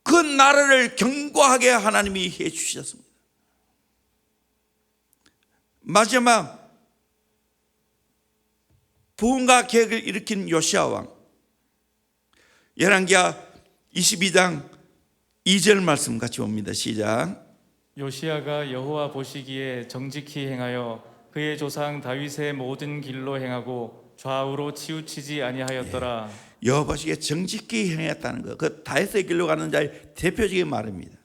그 나라를 견고하게 하나님이 해 주셨습니다. 마지막 부흥과 계획을 일으킨 요시야 왕, 열왕기하 22장 2절 말씀 같이 봅니다. 시작. 요시야가 여호와 보시기에 정직히 행하여 그의 조상 다윗의 모든 길로 행하고 좌우로 치우치지 아니하였더라. 여호와 보시기에 정직히 행했다는 것, 그 다윗의 길로 가는 자의 대표적인 말입니다.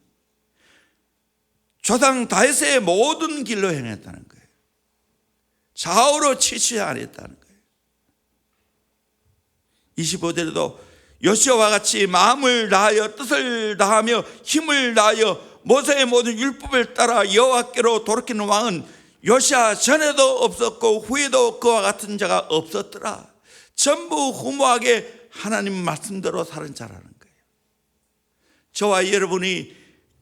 조상 다윗의 모든 길로 행했다는 거예요. 좌우로 치우치지 않았다는 거예요. 25절에도 요시야와 같이 마음을 다하여 뜻을 다하며 힘을 다하여 모세의 모든 율법을 따라 여호와께로 돌이키는 왕은 요시야 전에도 없었고 후에도 그와 같은 자가 없었더라. 전부 후무하게 하나님 말씀대로 사는 자라는 거예요. 저와 여러분이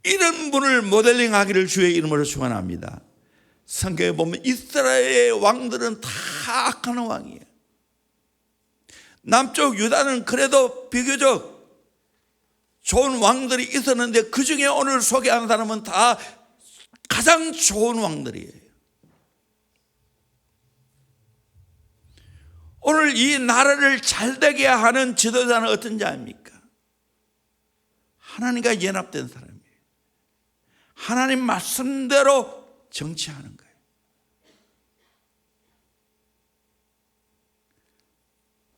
이런 분을 모델링하기를 주의 이름으로 축원합니다. 성경에 보면 이스라엘의 왕들은 다 악한 왕이에요. 남쪽 유다는 그래도 비교적 좋은 왕들이 있었는데 그 중에 오늘 소개한 사람은 다 가장 좋은 왕들이에요. 오늘 이 나라를 잘되게 하는 지도자는 어떤 자입니까? 하나님과 연합된 사람이에요. 하나님 말씀대로 정치하는 거예요.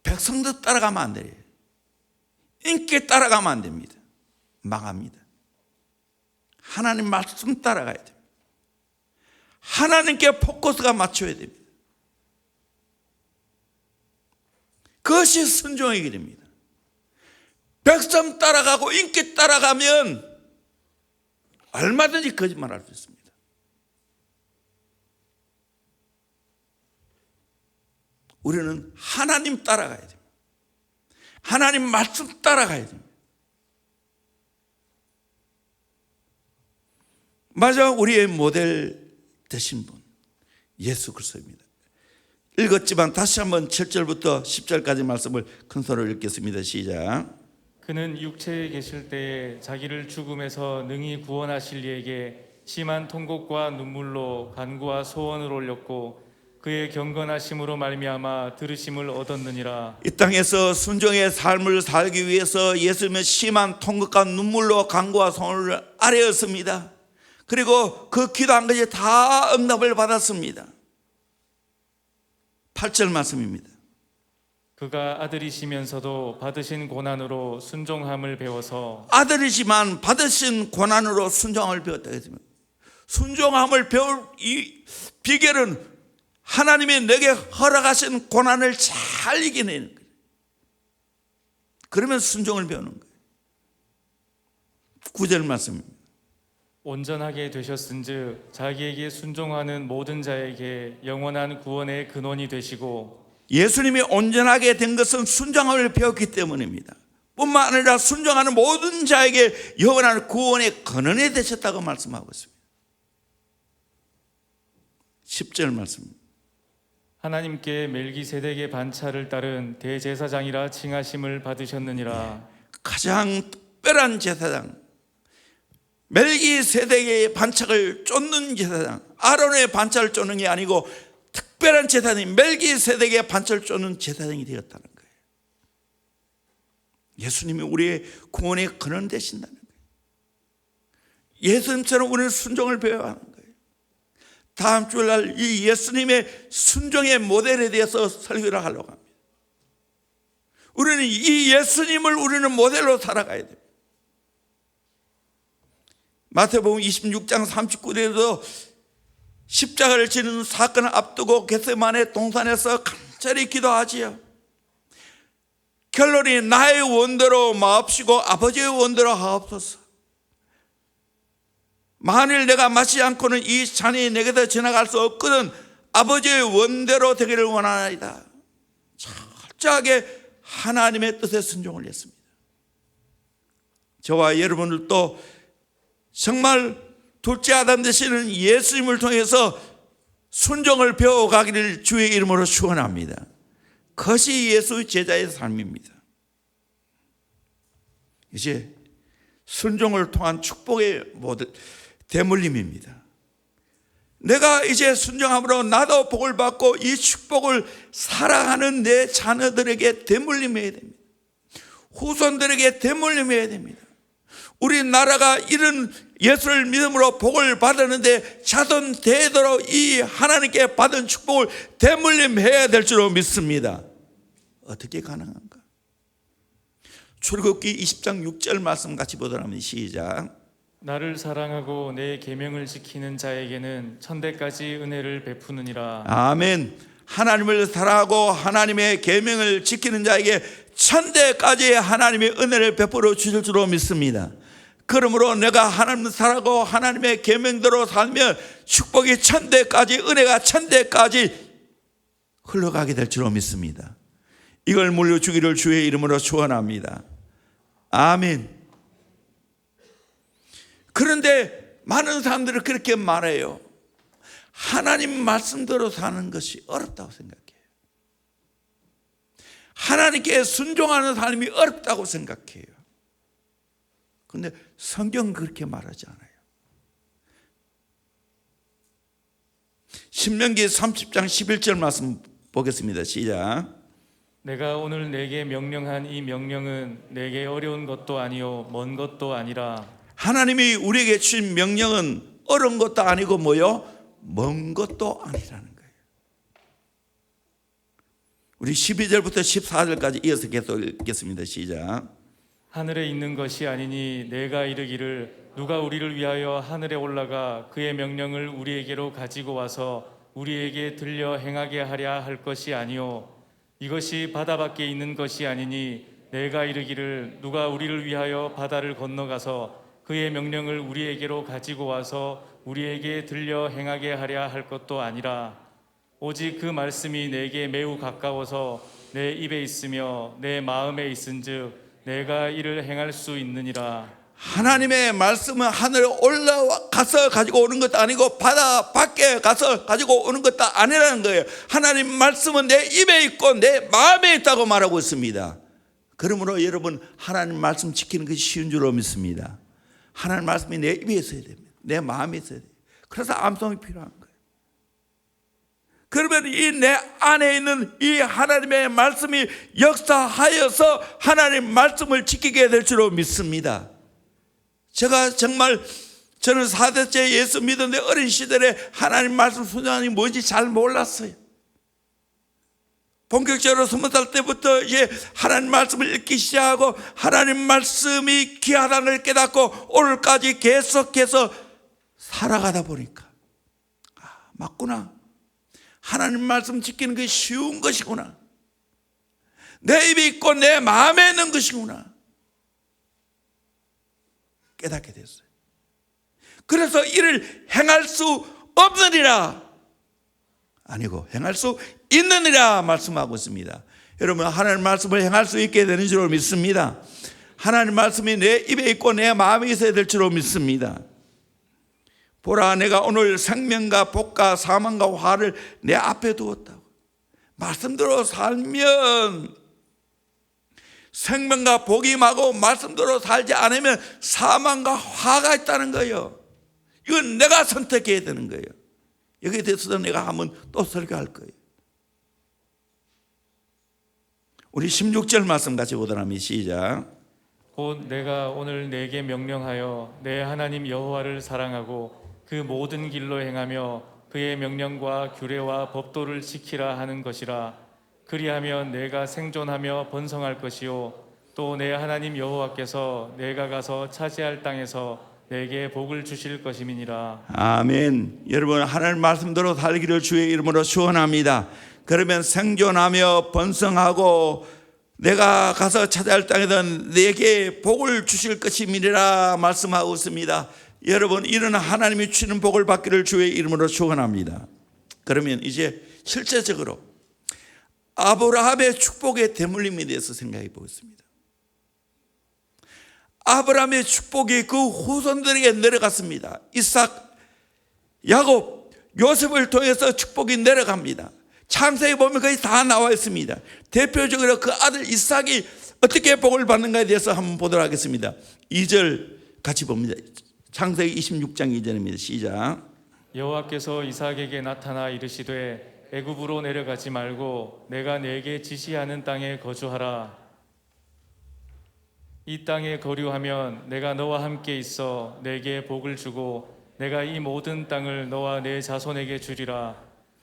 백성들 따라가면 안 돼요. 인기 따라가면 안 됩니다. 망합니다. 하나님 말씀 따라가야 됩니다. 하나님께 포커스가 맞춰야 됩니다. 그것이 순종의 길입니다. 백성 따라가고 인기 따라가면 얼마든지 거짓말할 수 있습니다. 우리는 하나님 따라가야 됩니다. 하나님 말씀 따라가야 됩니다. 마지막 우리의 모델 되신 분 예수 그리스도입니다. 읽었지만 다시 한번 7절부터 10절까지 말씀을 큰 소리로 읽겠습니다. 시작. 그는 육체에 계실 때에 자기를 죽음에서 능히 구원하실 이에게 심한 통곡과 눈물로 간구와 소원을 올렸고 그의 경건하심으로 말미암아 들으심을 얻었느니라. 이 땅에서 순종의 삶을 살기 위해서 예수님은 심한 통곡과 눈물로 강구와 손을 아뢰었습니다. 그리고 그 기도한 것이 다 응답을 받았습니다. 8절 말씀입니다. 그가 아들이시면서도 받으신 고난으로 순종함을 배워서 아들이지만 받으신 고난으로 순종함을 배웠다 했습니다. 순종함을 배울 이 비결은 하나님이 내게 허락하신 고난을 잘 이겨내는 거예요. 그러면 순종을 배우는 거예요. 9절 말씀입니다. 온전하게 되셨은즉 자기에게 순종하는 모든 자에게 영원한 구원의 근원이 되시고 예수님이 온전하게 된 것은 순종함을 배웠기 때문입니다. 뿐만 아니라 순종하는 모든 자에게 영원한 구원의 근원이 되셨다고 말씀하고 있습니다. 10절 말씀입니다. 하나님께 멜기세덱의 반차를 따른 대제사장이라 칭하심을 받으셨느니라. 가장 특별한 제사장, 멜기세덱의 반차를 쫓는 제사장, 아론의 반차를 쫓는 게 아니고 특별한 제사장이 멜기세덱의 반차를 쫓는 제사장이 되었다는 거예요. 예수님이 우리의 구원의 근원 되신다는 거예요. 예수님처럼 우리는 순종을 배워야 하는 거예요. 다음 주일날 이 예수님의 순종의 모델에 대해서 설교를 하려고 합니다. 우리는 이 예수님을 우리는 모델로 살아가야 됩니다. 마태복음 26장 39절에도 십자가를 지는 사건을 앞두고 겟세마네 동산에서 간절히 기도하지요. 결론이 나의 원대로 마옵시고 아버지의 원대로 하옵소서. 만일 내가 마시지 않고는 이 잔이 내게서 지나갈 수 없거든 아버지의 원대로 되기를 원하나이다. 철저하게 하나님의 뜻에 순종을 했습니다. 저와 여러분들도 정말 둘째 아담 되시는 예수님을 통해서 순종을 배워가기를 주의 이름으로 축원합니다. 그것이 예수의 제자의 삶입니다. 이제 순종을 통한 축복의 모델 대물림입니다. 내가 이제 순종함으로 나도 복을 받고 이 축복을 살아가는 내 자녀들에게 대물림해야 됩니다. 후손들에게 대물림해야 됩니다. 우리나라가 이런 예수를 믿음으로 복을 받았는데 자손 대대로 이 하나님께 받은 축복을 대물림해야 될 줄로 믿습니다. 어떻게 가능한가? 출애굽기 20장 6절 말씀 같이 보도록 합니다. 시작. 나를 사랑하고 내 계명을 지키는 자에게는 천대까지 은혜를 베푸느니라. 아멘. 하나님을 사랑하고 하나님의 계명을 지키는 자에게 천대까지 하나님의 은혜를 베풀어 주실 줄로 믿습니다. 그러므로 내가 하나님을 사랑하고 하나님의 계명대로 살면 축복이 천대까지, 은혜가 천대까지 흘러가게 될 줄로 믿습니다. 이걸 물려주기를 주의 이름으로 축원합니다. 아멘. 그런데 많은 사람들은 그렇게 말해요. 하나님 말씀대로 사는 것이 어렵다고 생각해요. 하나님께 순종하는 삶이 어렵다고 생각해요. 그런데 성경은 그렇게 말하지 않아요. 신명기 30장 11절 말씀 보겠습니다. 시작. 내가 오늘 내게 명령한 이 명령은 내게 어려운 것도 아니요 먼 것도 아니라. 하나님이 우리에게 주신 명령은 어려운 것도 아니고 뭐요? 먼 것도 아니라는 거예요. 우리 12절부터 14절까지 이어서 계속 읽겠습니다. 시작. 하늘에 있는 것이 아니니 내가 이르기를 누가 우리를 위하여 하늘에 올라가 그의 명령을 우리에게로 가지고 와서 우리에게 들려 행하게 하랴 할 것이 아니요 이것이 바다 밖에 있는 것이 아니니 내가 이르기를 누가 우리를 위하여 바다를 건너가서 그의 명령을 우리에게로 가지고 와서 우리에게 들려 행하게 하랴 할 것도 아니라 오직 그 말씀이 내게 매우 가까워서 내 입에 있으며 내 마음에 있은즉 내가 이를 행할 수 있느니라. 하나님의 말씀은 하늘에 올라가서 가지고 오는 것도 아니고 바다 밖에 가서 가지고 오는 것도 아니라는 거예요. 하나님 말씀은 내 입에 있고 내 마음에 있다고 말하고 있습니다. 그러므로 여러분 하나님 말씀 지키는 것이 쉬운 줄로 믿습니다. 하나님 말씀이 내 입에 있어야 됩니다. 내 마음에 있어야 돼요. 그래서 암송이 필요한 거예요. 그러면 이 내 안에 있는 이 하나님의 말씀이 역사하여서 하나님 말씀을 지키게 될 줄로 믿습니다. 저는 4대째 예수 믿었는데 어린 시절에 하나님 말씀 순종하는 게 뭔지 잘 몰랐어요. 본격적으로 20살 때부터 이제 하나님 말씀을 읽기 시작하고 하나님 말씀이 귀하다는 걸 깨닫고 오늘까지 계속해서 살아가다 보니까 맞구나. 하나님 말씀 지키는 게 쉬운 것이구나. 내 입에 있고 내 마음에 있는 것이구나. 깨닫게 됐어요. 그래서 이를 행할 수 없느니라 아니고 행할 수 있느니라 말씀하고 있습니다. 여러분, 하나님 말씀을 행할 수 있게 되는 줄로 믿습니다. 하나님 말씀이 내 입에 있고 내 마음에 있어야 될 줄로 믿습니다. 보라, 내가 오늘 생명과 복과 사망과 화를 내 앞에 두었다고. 말씀대로 살면 생명과 복이 임하고 말씀대로 살지 않으면 사망과 화가 있다는 거예요. 이건 내가 선택해야 되는 거예요. 여기에 대해서도 내가 한번 또 설교할 거예요. 우리 16절 말씀 같이 보도록 합니다. 시작. 곧 내가 오늘 네게 명령하여 내 하나님 여호와를 사랑하고 그 모든 길로 행하며 그의 명령과 규례와 법도를 지키라 하는 것이라. 그리하면 내가 생존하며 번성할 것이요 또 내 하나님 여호와께서 내가 가서 차지할 땅에서 내게 복을 주실 것임이니라. 아멘. 여러분, 하나님 말씀대로 살기를 주의 이름으로 축원합니다. 그러면 생존하며 번성하고 내가 가서 차지할 땅에서 내게 복을 주실 것임이니라 말씀하고 있습니다. 여러분, 이런 하나님이 주시는 복을 받기를 주의 이름으로 축원합니다. 그러면 이제 실제적으로 아브라함의 축복의 대물림에 대해서 생각해 보겠습니다. 아브라함의 축복이 그 후손들에게 내려갔습니다. 이삭, 야곱, 요셉을 통해서 축복이 내려갑니다. 창세기 보면 거의 다 나와 있습니다. 대표적으로 그 아들 이삭이 어떻게 복을 받는가에 대해서 한번 보도록 하겠습니다. 2절 같이 봅니다. 창세기 26장 2절입니다. 시작. 여호와께서 이삭에게 나타나 이르시되 애굽으로 내려가지 말고 내가 네게 지시하는 땅에 거주하라. 이 땅에 거류하면 내가 너와 함께 있어 내게 복을 주고 내가 이 모든 땅을 너와 내 자손에게 주리라.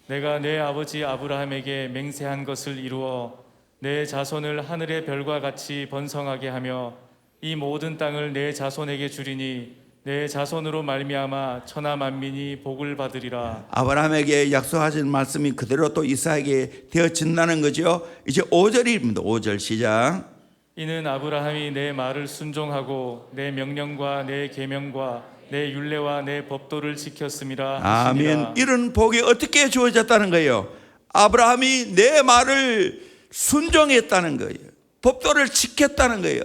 내가 내 아버지 아브라함에게 맹세한 것을 이루어 내 자손을 하늘의 별과 같이 번성하게 하며 이 모든 땅을 내 자손에게 주리니 내 자손으로 말미암아 천하 만민이 복을 받으리라. 아브라함에게 약속하신 말씀이 그대로 또 이삭에게 되어진다는 거죠. 이제 5절입니다. 5절 시작. 이는 아브라함이 내 말을 순종하고 내 명령과 내 계명과 내 율례와 내 법도를 지켰음이라 하시니라. 아멘. 이런 복이 어떻게 주어졌다는 거예요? 아브라함이 내 말을 순종했다는 거예요. 법도를 지켰다는 거예요.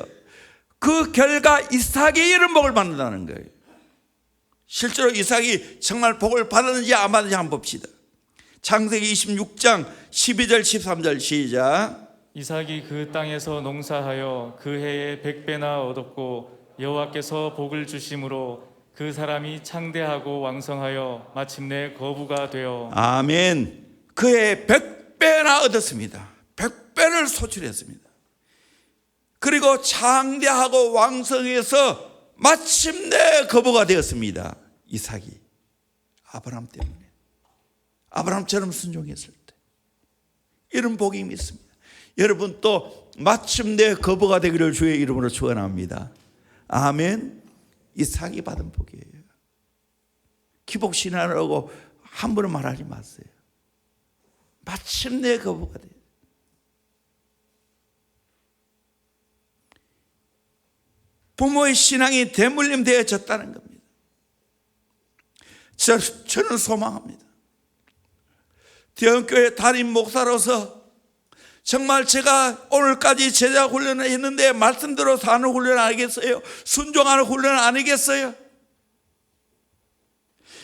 그 결과 이삭이 이런 복을 받는다는 거예요. 실제로 이삭이 정말 복을 받았는지 안 받았는지 한번 봅시다. 창세기 26장 12절 13절 시작. 이삭이 그 땅에서 농사하여 그 해에 100배나 얻었고 여호와께서 복을 주심으로 그 사람이 창대하고 왕성하여 마침내 거부가 되어. 아멘. 그 해에 100배나 얻었습니다. 100배를 소출했습니다. 그리고 창대하고 왕성해서 마침내 거부가 되었습니다. 이삭이 아브라함 때문에, 아브라함처럼 순종했을 때 이런 복이 있습니다. 여러분, 또 마침내 거부가 되기를 주의 이름으로 축원합니다. 아멘. 이삭이 받은 복이에요. 기복신앙이라고 함부로 말하지 마세요. 마침내 거부가 돼요. 부모의 신앙이 대물림 되어졌다는 겁니다. 저는 소망합니다. 대형교회 담임 목사로서 정말 제가 오늘까지 제자 훈련을 했는데 말씀대로 사는 훈련 아니겠어요? 순종하는 훈련 아니겠어요?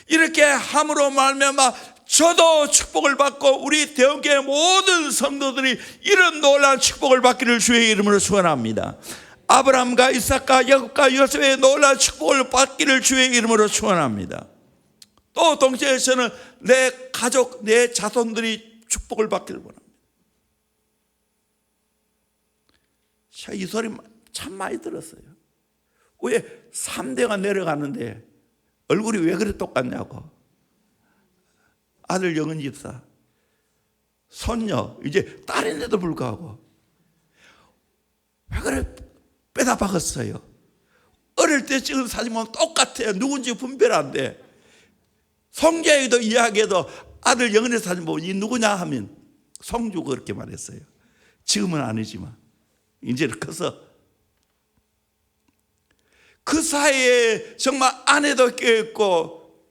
이렇게 함으로 말미암아 저도 축복을 받고 우리 대형교회 모든 성도들이 이런 놀라운 축복을 받기를 주의 이름으로 축원합니다. 아브라함과 이삭과 야곱과 요셉의 놀라운 축복을 받기를 주의 이름으로 축원합니다. 또 동시에 저는 내 가족, 내 자손들이 축복을 받기를 원합니다. 제가 이 소리 참 많이 들었어요. 왜 3대가 내려가는데 얼굴이 왜 그래 똑같냐고. 아들 영은 집사, 손녀 이제 딸인데도 불구하고 왜 그래 빼다 박았어요. 어릴 때 찍은 사진 보면 똑같아요. 누군지 분별 안 돼. 성경에도 이야기해도 아들 영은의 사진 보면 이 누구냐 하면 성주가 그렇게 말했어요. 지금은 아니지만 이제는 커서 그 사이에 정말 아내도 껴있고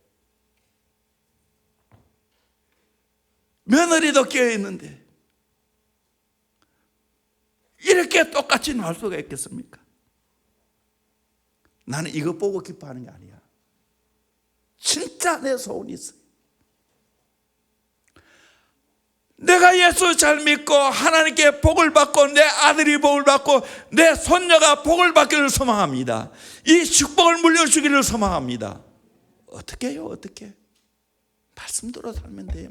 며느리도 껴있는데 이렇게 똑같이 날 수가 있겠습니까? 나는 이거 보고 기뻐하는 게 아니야. 진짜 내 소원이 있어요. 내가 예수 잘 믿고 하나님께 복을 받고 내 아들이 복을 받고 내 손녀가 복을 받기를 소망합니다. 이 축복을 물려주기를 소망합니다. 어떻게 해요? 어떻게? 말씀대로 살면 돼요.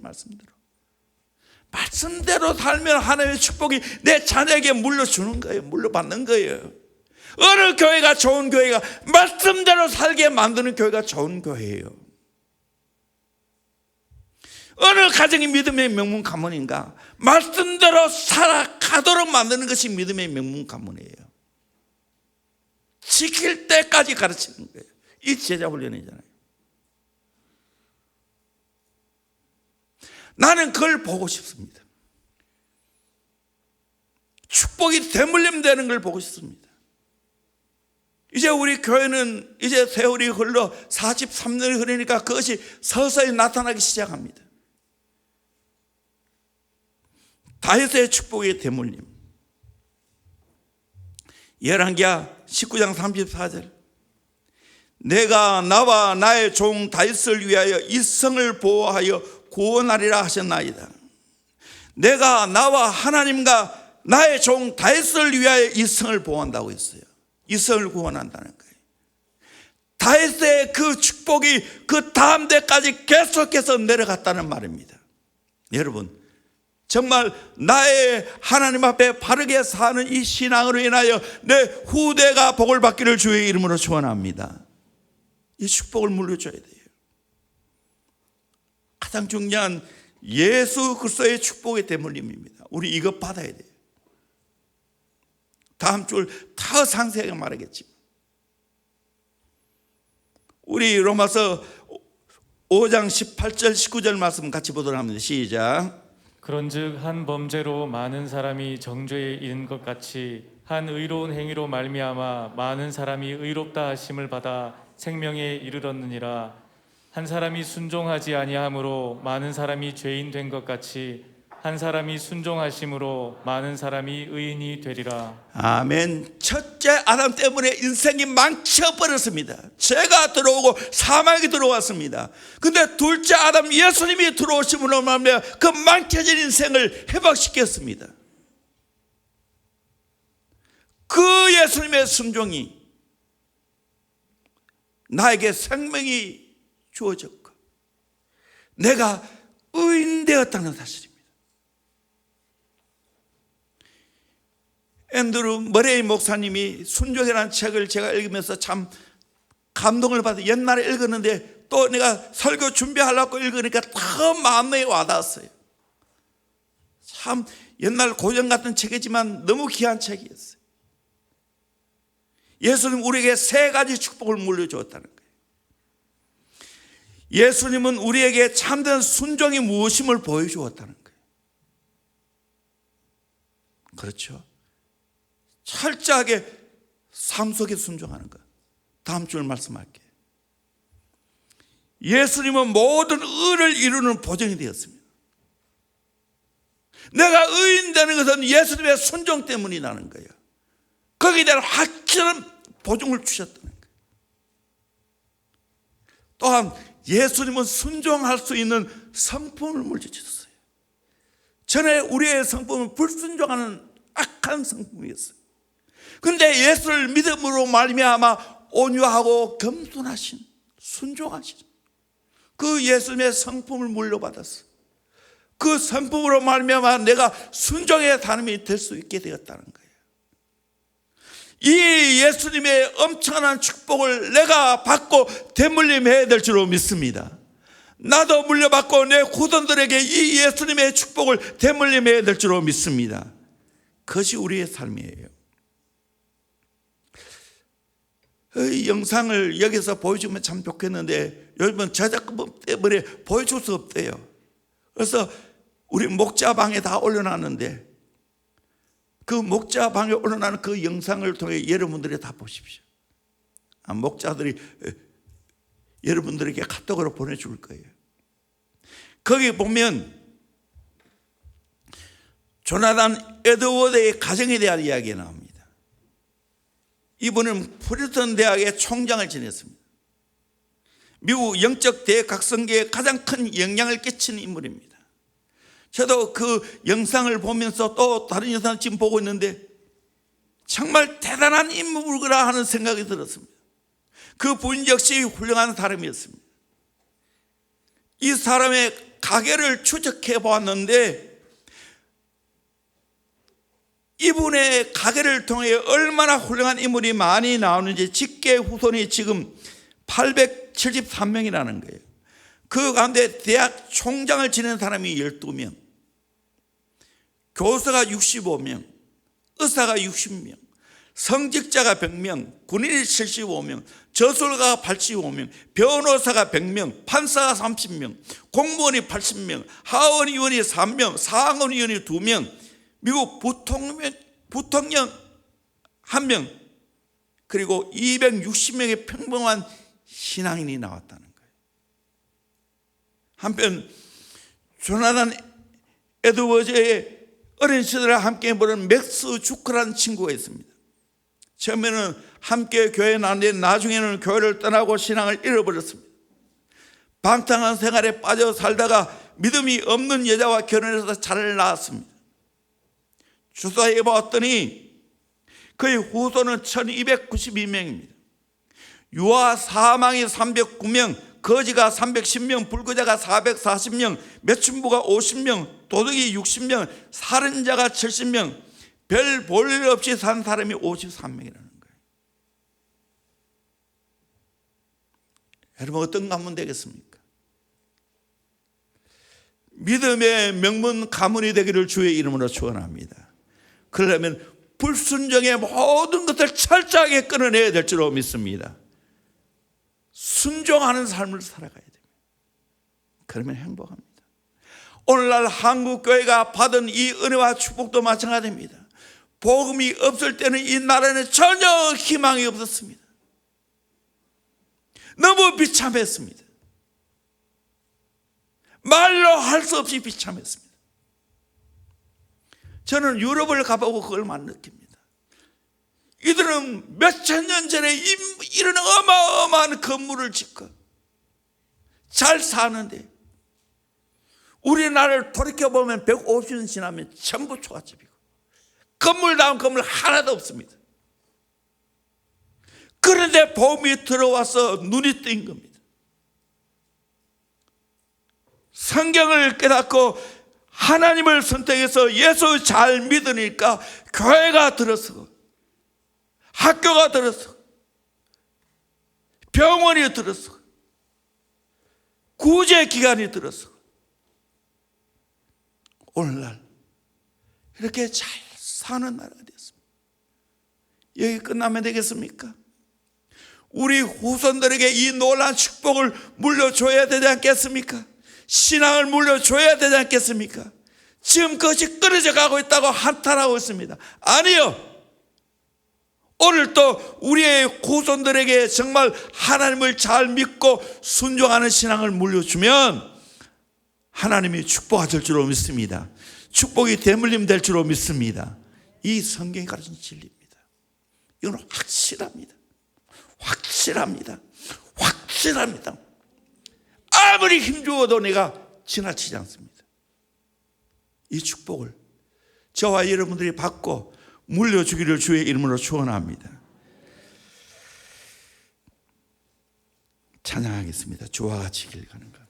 말씀대로 살면 하나님의 축복이 내 자녀에게 물려주는 거예요. 물려받는 거예요. 어느 교회가 좋은 교회가 말씀대로 살게 만드는 교회가 좋은 교회예요. 어느 가정이 믿음의 명문 가문인가? 말씀대로 살아가도록 만드는 것이 믿음의 명문 가문이에요. 지킬 때까지 가르치는 거예요. 이 제자 훈련이잖아요. 나는 그걸 보고 싶습니다. 축복이 대물림 되는 걸 보고 싶습니다. 이제 우리 교회는 이제 세월이 흘러 43년이 흐르니까 그것이 서서히 나타나기 시작합니다. 다윗의 축복의 대물림. 열왕기하 19장 34절. 내가 나와 나의 종 다윗을 위하여 이 성을 보호하여 구원하리라 하셨나이다. 내가 나와 하나님과 나의 종 다윗을 위하여 이 성을 보호한다고 했어요. 이 성을 구원한다는 거예요. 다윗의 그 축복이 그 다음 때까지 계속해서 내려갔다는 말입니다. 여러분, 정말 나의 하나님 앞에 바르게 사는 이 신앙으로 인하여 내 후대가 복을 받기를 주의 이름으로 축원합니다. 이 축복을 물려줘야 돼요. 가장 중요한 예수 그리스도의 축복의 대물림입니다. 우리 이것 받아야 돼요. 다음 주 더 상세하게 말하겠지만 우리 로마서 5장 18절 19절 말씀 같이 보도록 합니다. 시작. 그런즉 한 범죄로 많은 사람이 정죄에 이른 것 같이 한 의로운 행위로 말미암아 많은 사람이 의롭다 하심을 받아 생명에 이르렀느니라. 한 사람이 순종하지 아니함으로 많은 사람이 죄인 된 것 같이 한 사람이 순종하심으로 많은 사람이 의인이 되리라. 아멘. 첫째 아담 때문에 인생이 망쳐버렸습니다. 죄가 들어오고 사망이 들어왔습니다. 근데 둘째 아담 예수님이 들어오심으로 말미암아 그 망쳐진 인생을 회복시켰습니다. 그 예수님의 순종이 나에게 생명이 주어졌고 내가 의인 되었다는 사실입니다. 앤드루 머레이 목사님이 순종이라는 책을 제가 읽으면서 참 감동을 받아. 옛날에 읽었는데 또 내가 설교 준비하려고 읽으니까 더 마음에 와닿았어요. 참 옛날 고전 같은 책이지만 너무 귀한 책이었어요. 예수님 우리에게 세 가지 축복을 물려주었다는 거예요. 예수님은 우리에게 참된 순종이 무엇임을 보여주었다는 거예요. 그렇죠. 철저하게 삶 속에 순종하는 것. 다음 주를 말씀할게요. 예수님은 모든 의를 이루는 보증이 되었습니다. 내가 의인 되는 것은 예수님의 순종 때문이 나는 거예요. 거기에 대한 확실한 보증을 주셨다는 거예요. 또한 예수님은 순종할 수 있는 성품을 물려주셨어요. 전에 우리의 성품은 불순종하는 악한 성품이었어요. 그런데 예수를 믿음으로 말미암아 온유하고 겸손하신, 순종하신 그 예수님의 성품을 물려받았어. 그 성품으로 말미암아 내가 순종의 사람이 될 수 있게 되었다는 거예요. 이 예수님의 엄청난 축복을 내가 받고 되물림해야 될 줄로 믿습니다. 나도 물려받고 내 후손들에게 이 예수님의 축복을 되물림해야 될 줄로 믿습니다. 그것이 우리의 삶이에요. 이 영상을 여기서 보여주면 참 좋겠는데 요즘은 저작권 때문에 보여줄 수 없대요. 그래서 우리 목자방에 다 올려놨는데 그 목자방에 올려놓은 그 영상을 통해 여러분들이 다 보십시오. 목자들이 여러분들에게 카톡으로 보내줄 거예요. 거기 보면 조나단 에드워드의 가정에 대한 이야기가 나옵니다. 이분은 프리스턴 대학의 총장을 지냈습니다. 미국 영적 대각성계에 가장 큰 영향을 끼친 인물입니다. 저도 그 영상을 보면서 또 다른 영상을 지금 보고 있는데 정말 대단한 인물이라 하는 생각이 들었습니다. 그 부인 역시 훌륭한 사람이었습니다. 이 사람의 가계를 추적해 보았는데 이분의 가계를 통해 얼마나 훌륭한 인물이 많이 나오는지 직계 후손이 지금 873명이라는 거예요. 그 가운데 대학 총장을 지낸 사람이 12명, 교수가 65명, 의사가 60명, 성직자가 100명, 군인이 75명, 저술가가 85명, 변호사가 100명, 판사가 30명, 공무원이 80명, 하원의원이 3명, 상원의원이 2명, 미국 부통령 1명, 그리고 260명의 평범한 신앙인이 나왔다는 거예요. 한편 조나단 에드워즈의 어린 시절에 함께 보는 맥스 주크라는 친구가 있습니다. 처음에는 함께 교회에 나왔는데 나중에는 교회를 떠나고 신앙을 잃어버렸습니다. 방탕한 생활에 빠져 살다가 믿음이 없는 여자와 결혼해서 자를 낳았습니다. 조사해 보았더니 그의 후손은 1292명입니다. 유아 사망이 309명, 거지가 310명, 불거자가 440명, 매춘부가 50명, 도둑이 60명, 살인자가 70명, 별 볼 일 없이 산 사람이 53명이라는 거예요. 여러분 어떤 가문 되겠습니까? 믿음의 명문 가문이 되기를 주의 이름으로 축원합니다. 그러려면 불순종의 모든 것을 철저하게 끊어내야 될 줄로 믿습니다. 순종하는 삶을 살아가야 됩니다. 그러면 행복합니다. 오늘날 한국교회가 받은 이 은혜와 축복도 마찬가지입니다. 복음이 없을 때는 이 나라에는 전혀 희망이 없었습니다. 너무 비참했습니다. 말로 할 수 없이 비참했습니다. 저는 유럽을 가보고 그걸 많이 느낍니다. 이들은 몇천 년 전에 이런 어마어마한 건물을 짓고 잘 사는데 우리나라를 돌이켜보면 150년 지나면 전부 초가집이고 건물다운 건물 하나도 없습니다. 그런데 복음이 들어와서 눈이 뜨인 겁니다. 성경을 깨닫고 하나님을 선택해서 예수 잘 믿으니까 교회가 들어서고 학교가 들어서고 병원이 들어서고 구제기관이 들어서고 오늘날 이렇게 잘 사는 나라가 되었습니다. 여기 끝나면 되겠습니까? 우리 후손들에게 이 놀라운 축복을 물려줘야 되지 않겠습니까? 신앙을 물려줘야 되지 않겠습니까? 지금 그것이 끊어져 가고 있다고 한탄하고 있습니다. 아니요. 오늘 또 우리의 후손들에게 정말 하나님을 잘 믿고 순종하는 신앙을 물려주면 하나님이 축복하실 줄로 믿습니다. 축복이 대물림 될 줄로 믿습니다. 이 성경이 가르치는 진리입니다. 이건 확실합니다. 확실합니다. 확실합니다. 아무리 힘주어도 내가 지나치지 않습니다. 이 축복을 저와 여러분들이 받고 물려주기를 주의 이름으로 축원합니다. 찬양하겠습니다. 주와 같이 길 가는 것.